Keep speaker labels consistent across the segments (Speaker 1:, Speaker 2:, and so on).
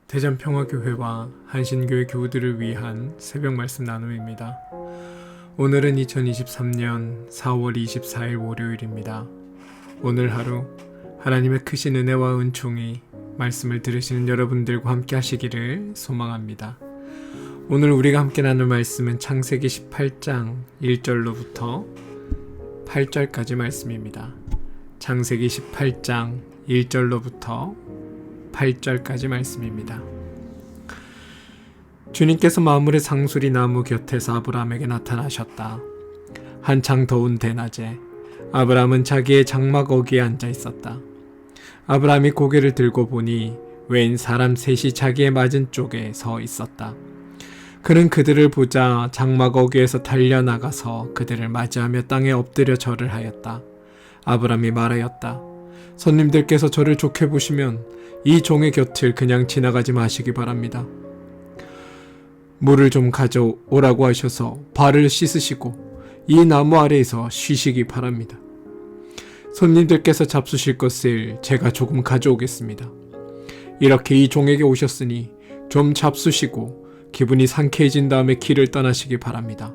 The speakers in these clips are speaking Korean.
Speaker 1: 대전평화교회와 한신교회 교우들을 위한 새벽 말씀 나눔입니다. 오늘은 2023년 4월 24일 월요일입니다. 오늘 하루 하나님의 크신 은혜와 은총이 말씀을 들으시는 여러분들과 함께 하시기를 소망합니다. 오늘 우리가 함께 나눌 말씀은 창세기 18장 1절로부터 8절까지 말씀입니다. 창세기 18장 1절로부터 8절까지 말씀입니다. 주님께서 마물의 상수리 나무 곁에서 아브라함에게 나타나셨다. 한창 더운 대낮에 아브라함은 자기의 장막 어귀에 앉아 있었다. 아브라함이 고개를 들고 보니 웬 사람 셋이 자기의 맞은쪽에 서 있었다. 그는 그들을 보자 장막 어귀에서 달려나가서 그들을 맞이하며 땅에 엎드려 절을 하였다. 아브라함이 말하였다. 손님들께서 저를 좋게 보시면 이 종의 곁을 그냥 지나가지 마시기 바랍니다. 물을 좀 가져오라고 하셔서 발을 씻으시고 이 나무 아래에서 쉬시기 바랍니다. 손님들께서 잡수실 것을 제가 조금 가져오겠습니다. 이렇게 이 종에게 오셨으니 좀 잡수시고 기분이 상쾌해진 다음에 길을 떠나시기 바랍니다.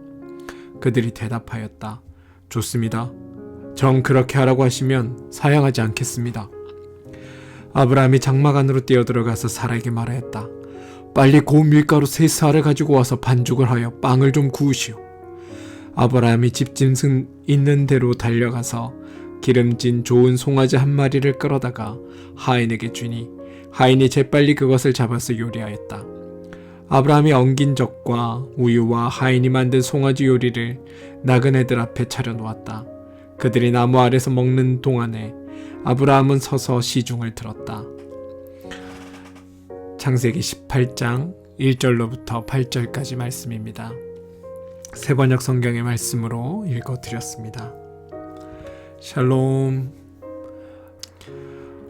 Speaker 1: 그들이 대답하였다. 좋습니다. 정 그렇게 하라고 하시면 사양하지 않겠습니다. 아브라함이 장막 안으로 뛰어들어가서 사라에게 말하였다. 빨리 고운 밀가루 3스알을 가지고 와서 반죽을 하여 빵을 좀 구우시오. 아브라함이 집짐승 있는 대로 달려가서 기름진 좋은 송아지 한 마리를 끌어다가 하인에게 주니 하인이 재빨리 그것을 잡아서 요리하였다. 아브라함이 엉긴 젖과 우유와 하인이 만든 송아지 요리를 나그네들 앞에 차려놓았다. 그들이 나무 아래서 먹는 동안에 아브라함은 서서 시중을 들었다. 창세기 18장 1절로부터 8절까지 말씀입니다. 새번역 성경의 말씀으로 읽어드렸습니다. 샬롬.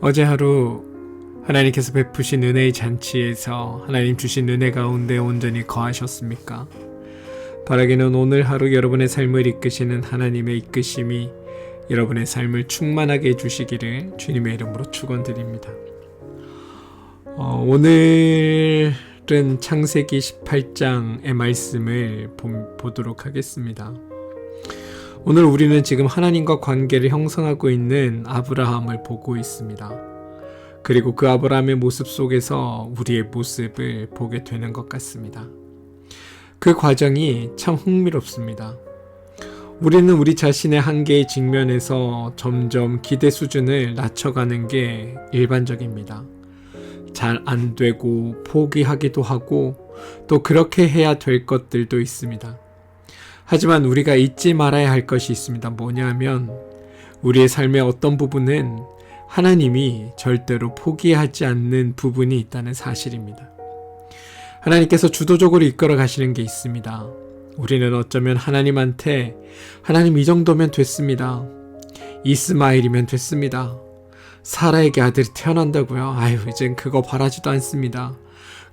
Speaker 1: 어제 하루 하나님께서 베푸신 은혜의 잔치에서 하나님 주신 은혜 가운데 온전히 거하셨습니까? 바라기는 오늘 하루 여러분의 삶을 이끄시는 하나님의 이끄심이 여러분의 삶을 충만하게 해주시기를 주님의 이름으로 축원드립니다. 오늘은 창세기 18장의 말씀을 보도록 하겠습니다. 오늘 우리는 지금 하나님과 관계를 형성하고 있는 아브라함을 보고 있습니다. 그리고 그 아브라함의 모습 속에서 우리의 모습을 보게 되는 것 같습니다. 그 과정이 참 흥미롭습니다. 우리는 우리 자신의 한계에 직면해서 점점 기대 수준을 낮춰가는 게 일반적입니다. 잘 안 되고 포기하기도 하고 또 그렇게 해야 될 것들도 있습니다. 하지만 우리가 잊지 말아야 할 것이 있습니다. 뭐냐면 우리의 삶의 어떤 부분은 하나님이 절대로 포기하지 않는 부분이 있다는 사실입니다. 하나님께서 주도적으로 이끌어 가시는 게 있습니다. 우리는 어쩌면 하나님한테 하나님 이 정도면 됐습니다. 이스마엘이면 됐습니다. 사라에게 아들이 태어난다고요? 아유 이젠 그거 바라지도 않습니다.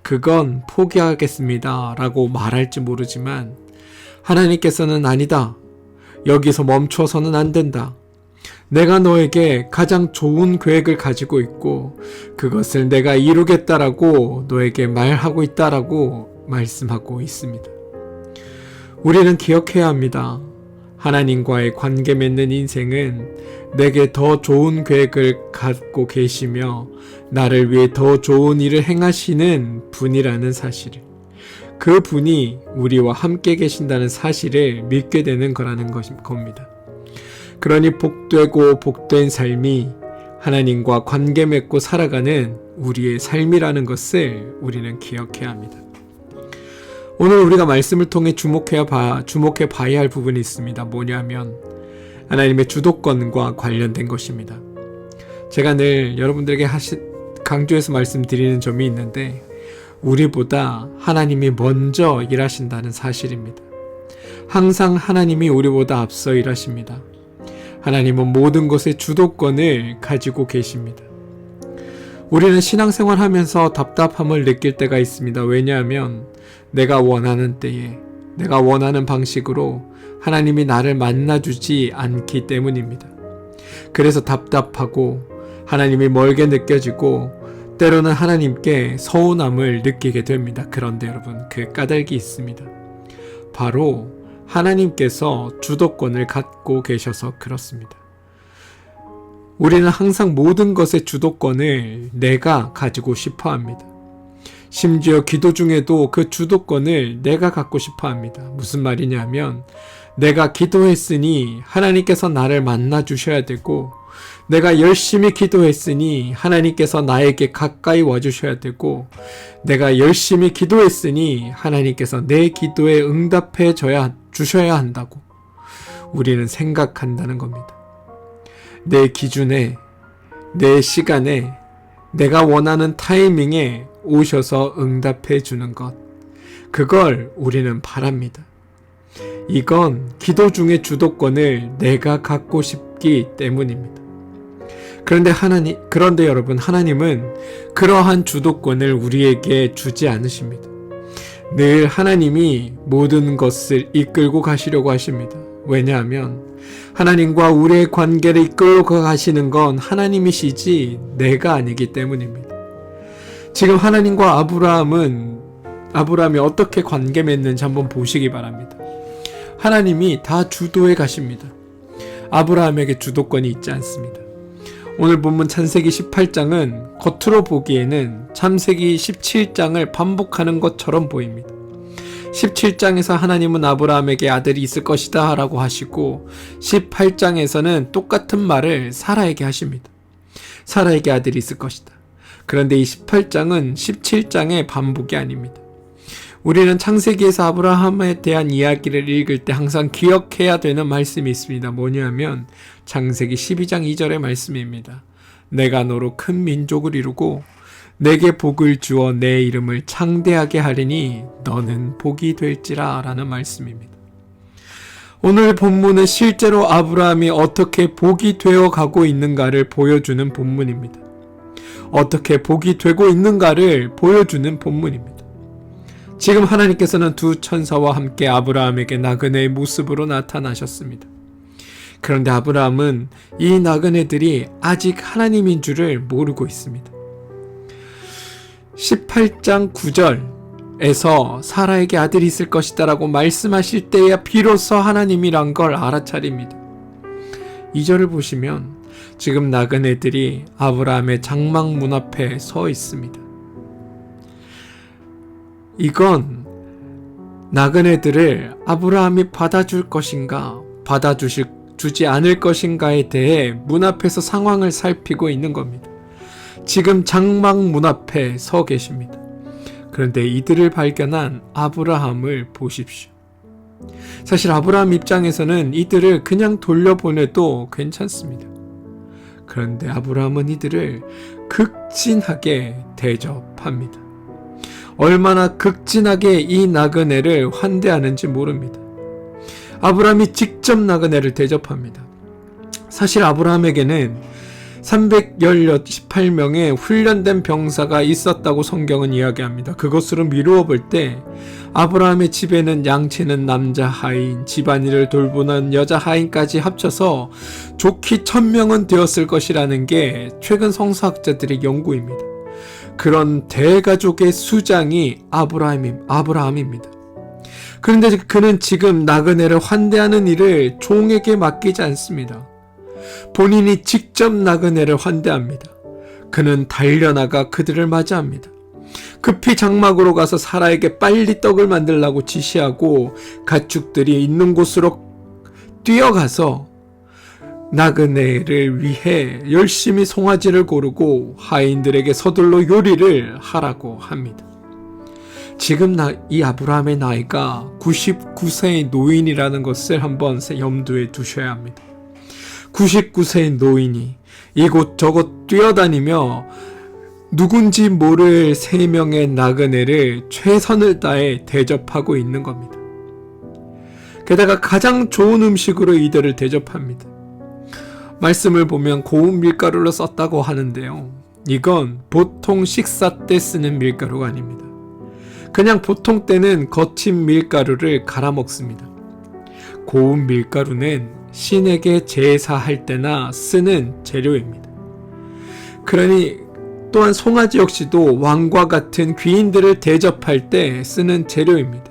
Speaker 1: 그건 포기하겠습니다 라고 말할지 모르지만 하나님께서는 아니다. 여기서 멈춰서는 안 된다. 내가 너에게 가장 좋은 계획을 가지고 있고 그것을 내가 이루겠다라고 너에게 말하고 있다라고 말씀하고 있습니다. 우리는 기억해야 합니다. 하나님과의 관계 맺는 인생은 내게 더 좋은 계획을 갖고 계시며 나를 위해 더 좋은 일을 행하시는 분이라는 사실을, 그 분이 우리와 함께 계신다는 사실을 믿게 되는 거라는 겁니다. 그러니 복되고 복된 삶이 하나님과 관계 맺고 살아가는 우리의 삶이라는 것을 우리는 기억해야 합니다. 오늘 우리가 말씀을 통해 주목해 봐야 할 부분이 있습니다. 뭐냐면 하나님의 주도권과 관련된 것입니다. 제가 늘 여러분들에게 강조해서 말씀드리는 점이 있는데 우리보다 하나님이 먼저 일하신다는 사실입니다. 항상 하나님이 우리보다 앞서 일하십니다. 하나님은 모든 것의 주도권을 가지고 계십니다. 우리는 신앙생활 하면서 답답함을 느낄 때가 있습니다. 왜냐하면 내가 원하는 때에 내가 원하는 방식으로 하나님이 나를 만나주지 않기 때문입니다. 그래서 답답하고 하나님이 멀게 느껴지고 때로는 하나님께 서운함을 느끼게 됩니다. 그런데 여러분, 그 까닭이 있습니다. 바로 하나님께서 주도권을 갖고 계셔서 그렇습니다. 우리는 항상 모든 것의 주도권을 내가 가지고 싶어 합니다. 심지어 기도 중에도 그 주도권을 내가 갖고 싶어 합니다. 무슨 말이냐면, 내가 기도했으니 하나님께서 나를 만나 주셔야 되고, 내가 열심히 기도했으니 하나님께서 나에게 가까이 와 주셔야 되고, 내가 열심히 기도했으니 하나님께서 내 기도에 응답해 주셔야 한다고 우리는 생각한다는 겁니다. 내 기준에, 내 시간에, 내가 원하는 타이밍에 오셔서 응답해 주는 것, 그걸 우리는 바랍니다. 이건 기도 중의 주도권을 내가 갖고 싶기 때문입니다. 그런데 여러분, 하나님은 그러한 주도권을 우리에게 주지 않으십니다. 늘 하나님이 모든 것을 이끌고 가시려고 하십니다. 왜냐하면 하나님과 우리의 관계를 이끌고 가시는 건 하나님이시지 내가 아니기 때문입니다. 지금 하나님과 아브라함이 어떻게 관계 맺는지 한번 보시기 바랍니다. 하나님이 다 주도해 가십니다. 아브라함에게 주도권이 있지 않습니다. 오늘 본문 창세기 18장은 겉으로 보기에는 창세기 17장을 반복하는 것처럼 보입니다. 17장에서 하나님은 아브라함에게 아들이 있을 것이다 라고 하시고, 18장에서는 똑같은 말을 사라에게 하십니다. 사라에게 아들이 있을 것이다. 그런데 이 18장은 17장의 반복이 아닙니다. 우리는 창세기에서 아브라함에 대한 이야기를 읽을 때 항상 기억해야 되는 말씀이 있습니다. 뭐냐면 창세기 12장 2절의 말씀입니다. 내가 너로 큰 민족을 이루고 내게 복을 주어 내 이름을 창대하게 하리니 너는 복이 될지라 라는 말씀입니다. 오늘 본문은 실제로 아브라함이 어떻게 복이 되어 가고 있는가를 보여주는 본문입니다. 어떻게 복이 되고 있는가를 보여주는 본문입니다. 지금 하나님께서는 두 천사와 함께 아브라함에게 나그네의 모습으로 나타나셨습니다. 그런데 아브라함은 이 나그네들이 아직 하나님인 줄을 모르고 있습니다. 18장 9절에서 사라에게 아들이 있을 것이다 라고 말씀하실 때야 비로소 하나님이란 걸 알아차립니다. 2절을 보시면 지금 나그네들이 아브라함의 장막 문 앞에 서 있습니다. 이건 나그네들을 아브라함이 받아줄 것인가, 주지 않을 것인가에 대해 문 앞에서 상황을 살피고 있는 겁니다. 지금 장막 문 앞에 서 계십니다. 그런데 이들을 발견한 아브라함을 보십시오. 사실 아브라함 입장에서는 이들을 그냥 돌려보내도 괜찮습니다. 그런데 아브라함은 이들을 극진하게 대접합니다. 얼마나 극진하게 이 나그네를 환대하는지 모릅니다. 아브라함이 직접 나그네를 대접합니다. 사실 아브라함에게는 318명의 훈련된 병사가 있었다고 성경은 이야기합니다. 그것으로 미루어 볼 때 아브라함의 집에는 양치는 남자 하인, 집안일을 돌보는 여자 하인까지 합쳐서 좋게 1000명은 되었을 것이라는 게 최근 성서학자들의 연구입니다. 그런 대가족의 수장이 아브라함입니다. 그런데 그는 지금 나그네를 환대하는 일을 종에게 맡기지 않습니다. 본인이 직접 나그네를 환대합니다. 그는 달려나가 그들을 맞이합니다. 급히 장막으로 가서 사라에게 빨리 떡을 만들라고 지시하고 가축들이 있는 곳으로 뛰어가서 나그네를 위해 열심히 송아지를 고르고 하인들에게 서둘러 요리를 하라고 합니다. 지금 이 아브라함의 나이가 99세의 노인이라는 것을 한번 염두에 두셔야 합니다. 99세의 노인이 이곳저곳 뛰어다니며 누군지 모를 3명의 나그네를 최선을 다해 대접하고 있는 겁니다. 게다가 가장 좋은 음식으로 이들을 대접합니다. 말씀을 보면 고운 밀가루를 썼다고 하는데요. 이건 보통 식사 때 쓰는 밀가루가 아닙니다. 그냥 보통 때는 거친 밀가루를 갈아 먹습니다. 고운 밀가루는 신에게 제사할 때나 쓰는 재료입니다. 그러니 또한 송아지 역시도 왕과 같은 귀인들을 대접할 때 쓰는 재료입니다.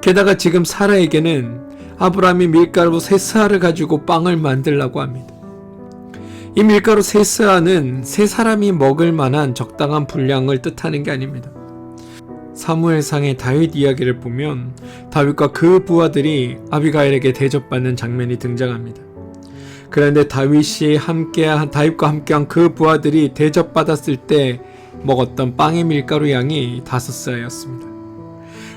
Speaker 1: 게다가 지금 사라에게는 아브라함이 밀가루 세스아를 가지고 빵을 만들라고 합니다. 이 밀가루 세스아는 세 사람이 먹을 만한 적당한 분량을 뜻하는 게 아닙니다. 사무엘상의 다윗 이야기를 보면 다윗과 그 부하들이 아비가일에게 대접받는 장면이 등장합니다. 그런데 다윗과 함께한 그 부하들이 대접받았을 때 먹었던 빵의 밀가루 양이 5스아였습니다.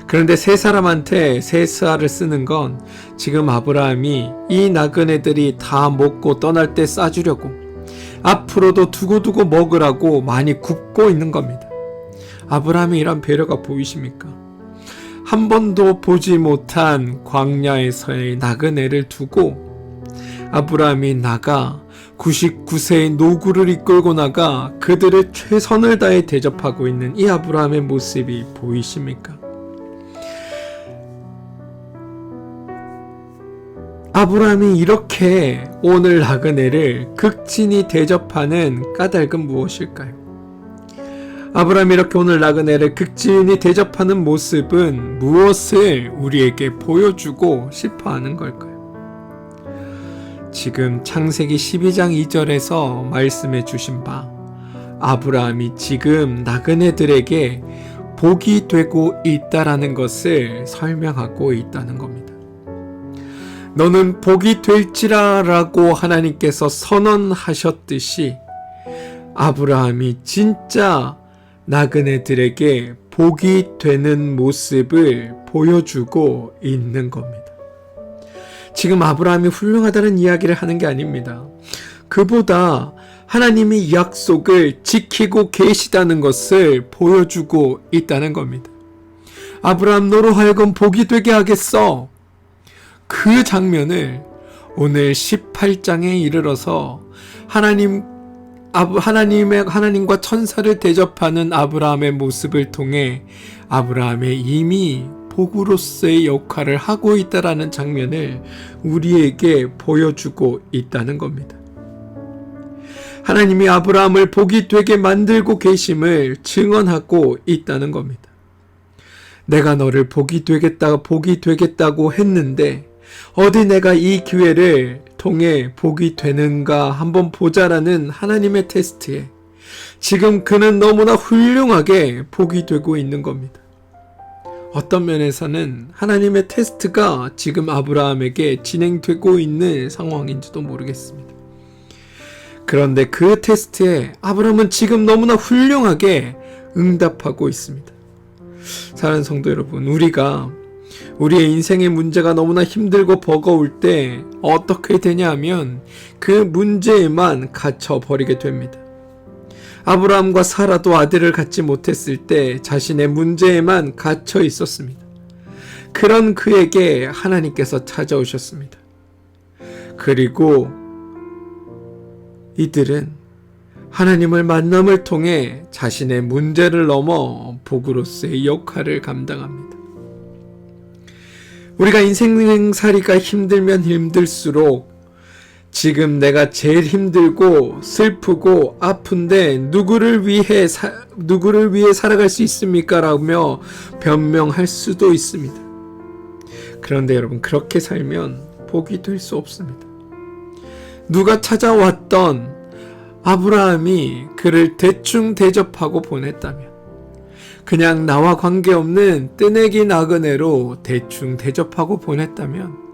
Speaker 1: 그런데 세 사람한테 세스아를 쓰는 건 지금 아브라함이 이 나그네들이 다 먹고 떠날 때 싸주려고 앞으로도 두고두고 먹으라고 많이 굽고 있는 겁니다. 아브라함의 이런 배려가 보이십니까? 한 번도 보지 못한 광야에서의 나그네를 두고 아브라함이 나가 99세의 노구를 이끌고 나가 그들을 최선을 다해 대접하고 있는 이 아브라함의 모습이 보이십니까? 아브라함이 이렇게 오늘 나그네를 극진히 대접하는 까닭은 무엇일까요? 아브라함이 이렇게 오늘 나그네를 극진히 대접하는 모습은 무엇을 우리에게 보여주고 싶어하는 걸까요? 지금 창세기 12장 2절에서 말씀해 주신 바 아브라함이 지금 나그네들에게 복이 되고 있다라는 것을 설명하고 있다는 겁니다. 너는 복이 될지라라고 하나님께서 선언하셨듯이 아브라함이 진짜 나그네들에게 복이 되는 모습을 보여주고 있는 겁니다. 지금 아브라함이 훌륭하다는 이야기를 하는 게 아닙니다. 그보다 하나님이 이 약속을 지키고 계시다는 것을 보여주고 있다는 겁니다. 아브라함 너로 하여금 복이 되게 하겠어. 그 장면을 오늘 18장에 이르러서 하나님과 천사를 대접하는 아브라함의 모습을 통해 아브라함의 이미 복으로서의 역할을 하고 있다라는 장면을 우리에게 보여주고 있다는 겁니다. 하나님이 아브라함을 복이 되게 만들고 계심을 증언하고 있다는 겁니다. 내가 너를 복이 되겠다고 했는데 어디 내가 이 기회를 통해 복이 되는가 한번 보자라는 하나님의 테스트에 지금 그는 너무나 훌륭하게 복이 되고 있는 겁니다. 어떤 면에서는 하나님의 테스트가 지금 아브라함에게 진행되고 있는 상황인지도 모르겠습니다. 그런데 그 테스트에 아브라함은 지금 너무나 훌륭하게 응답하고 있습니다. 사랑하는 성도 여러분, 우리가 우리의 인생의 문제가 너무나 힘들고 버거울 때 어떻게 되냐 하면 그 문제에만 갇혀버리게 됩니다. 아브라함과 사라도 아들을 갖지 못했을 때 자신의 문제에만 갇혀 있었습니다. 그런 그에게 하나님께서 찾아오셨습니다. 그리고 이들은 하나님을 만남을 통해 자신의 문제를 넘어 복으로서의 역할을 감당합니다. 우리가 인생살이가 힘들면 힘들수록 지금 내가 제일 힘들고 슬프고 아픈데 누구를 위해 살아갈 수 있습니까? 라며 변명할 수도 있습니다. 그런데 여러분, 그렇게 살면 복이 될 수 없습니다. 누가 찾아왔던 아브라함이 그를 대충 대접하고 보냈다면, 그냥 나와 관계없는 뜨내기 나그네로 대충 대접하고 보냈다면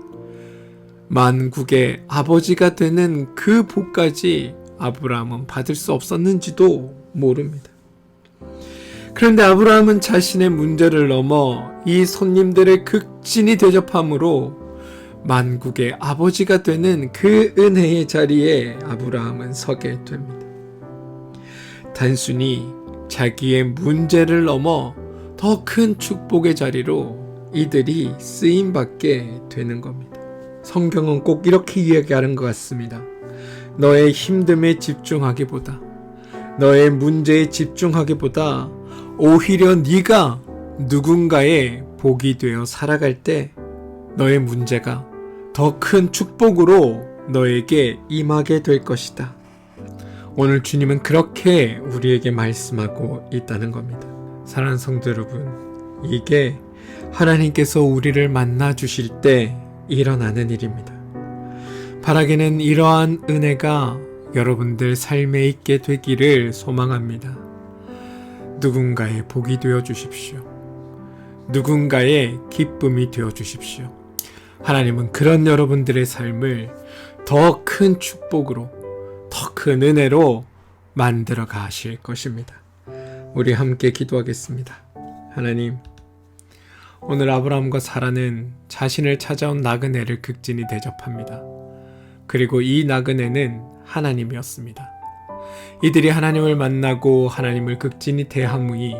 Speaker 1: 만국의 아버지가 되는 그 복까지 아브라함은 받을 수 없었는지도 모릅니다. 그런데 아브라함은 자신의 문제를 넘어 이 손님들을 극진히 대접함으로 만국의 아버지가 되는 그 은혜의 자리에 아브라함은 서게 됩니다. 단순히 자기의 문제를 넘어 더 큰 축복의 자리로 이들이 쓰임받게 되는 겁니다. 성경은 꼭 이렇게 이야기하는 것 같습니다. 너의 힘듦에 집중하기보다, 너의 문제에 집중하기보다 오히려 네가 누군가의 복이 되어 살아갈 때 너의 문제가 더 큰 축복으로 너에게 임하게 될 것이다. 오늘 주님은 그렇게 우리에게 말씀하고 있다는 겁니다. 사랑하는 성도 여러분, 이게 하나님께서 우리를 만나 주실 때 일어나는 일입니다. 바라기는 이러한 은혜가 여러분들 삶에 있게 되기를 소망합니다. 누군가의 복이 되어 주십시오. 누군가의 기쁨이 되어 주십시오. 하나님은 그런 여러분들의 삶을 더 큰 축복으로, 더 큰 은혜로 만들어 가실 것입니다. 우리 함께 기도하겠습니다. 하나님, 오늘 아브라함과 사라는 자신을 찾아온 나그네를 극진히 대접합니다. 그리고 이 나그네는 하나님이었습니다. 이들이 하나님을 만나고 하나님을 극진히 대함이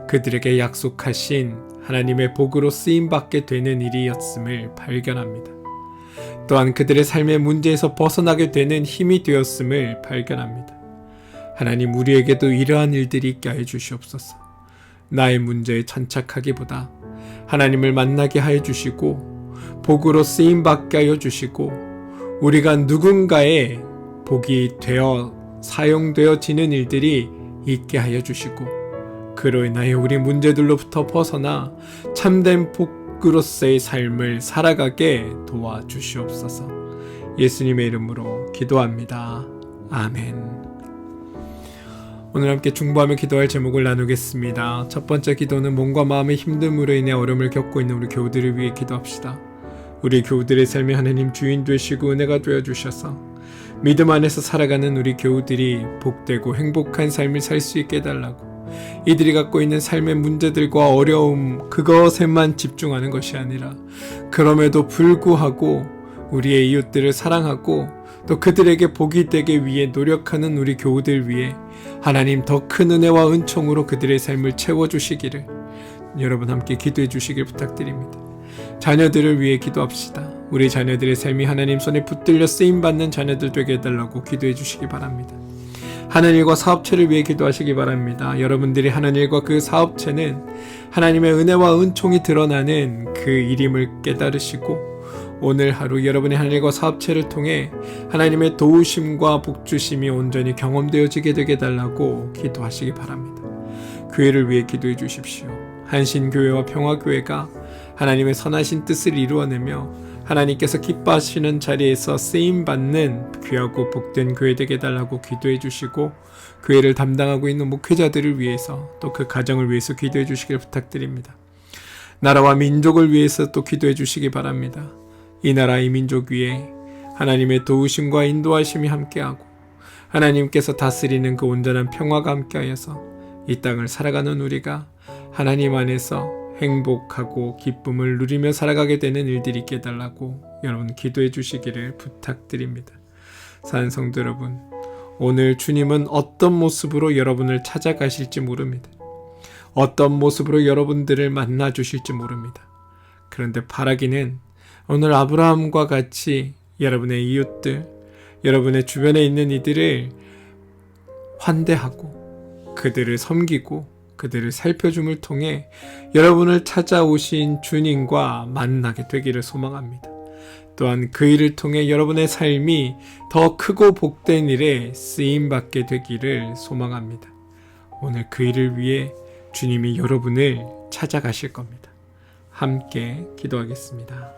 Speaker 1: 그들에게 약속하신 하나님의 복으로 쓰임받게 되는 일이었음을 발견합니다. 또한 그들의 삶의 문제에서 벗어나게 되는 힘이 되었음을 발견합니다. 하나님, 우리에게도 이러한 일들이 있게 하여 주시옵소서. 나의 문제에 천착하기보다 하나님을 만나게 하여 주시고 복으로 쓰임받게 하여 주시고 우리가 누군가의 복이 되어 사용되어지는 일들이 있게 하여 주시고 그로 인하여 우리 문제들로부터 벗어나 참된 복으로서의 삶을 살아가게 도와주시옵소서. 예수님의 이름으로 기도합니다. 아멘. 오늘 함께 중보하며 기도할 제목을 나누겠습니다. 첫 번째 기도는 몸과 마음의 힘듦으로 인해 어려움을 겪고 있는 우리 교우들을 위해 기도합시다. 우리 교우들의 삶에 하나님 주인 되시고 은혜가 되어주셔서 믿음 안에서 살아가는 우리 교우들이 복되고 행복한 삶을 살 수 있게 해달라고, 이들이 갖고 있는 삶의 문제들과 어려움 그것에만 집중하는 것이 아니라 그럼에도 불구하고 우리의 이웃들을 사랑하고 또 그들에게 복이 되기 위해 노력하는 우리 교우들 위해 하나님 더 큰 은혜와 은총으로 그들의 삶을 채워주시기를 여러분 함께 기도해 주시길 부탁드립니다. 자녀들을 위해 기도합시다. 우리 자녀들의 삶이 하나님 손에 붙들려 쓰임받는 자녀들 되게 해달라고 기도해 주시기 바랍니다. 하늘일과 사업체를 위해 기도하시기 바랍니다. 여러분들이 하늘일과 그 사업체는 하나님의 은혜와 은총이 드러나는 그 일임을 깨달으시고 오늘 하루 여러분의 하늘과 사업체를 통해 하나님의 도우심과 복주심이 온전히 경험되어지게 되게 해달라고 기도하시기 바랍니다. 교회를 위해 기도해 주십시오. 한신교회와 평화교회가 하나님의 선하신 뜻을 이루어내며 하나님께서 기뻐하시는 자리에서 쓰임받는 귀하고 복된 교회 되게 해달라고 기도해 주시고 교회를 담당하고 있는 목회자들을 위해서 또 그 가정을 위해서 기도해 주시길 부탁드립니다. 나라와 민족을 위해서 또 기도해 주시기 바랍니다. 이 나라 이 민족 위에 하나님의 도우심과 인도하심이 함께하고 하나님께서 다스리는 그 온전한 평화가 함께하여서 이 땅을 살아가는 우리가 하나님 안에서 행복하고 기쁨을 누리며 살아가게 되는 일들이 있게 해달라고 여러분 기도해 주시기를 부탁드립니다. 사는 성도 여러분, 오늘 주님은 어떤 모습으로 여러분을 찾아가실지 모릅니다. 어떤 모습으로 여러분들을 만나 주실지 모릅니다. 그런데 바라기는 오늘 아브라함과 같이 여러분의 이웃들, 여러분의 주변에 있는 이들을 환대하고 그들을 섬기고 그들을 살펴줌을 통해 여러분을 찾아오신 주님과 만나게 되기를 소망합니다. 또한 그 일을 통해 여러분의 삶이 더 크고 복된 일에 쓰임받게 되기를 소망합니다. 오늘 그 일을 위해 주님이 여러분을 찾아가실 겁니다. 함께 기도하겠습니다.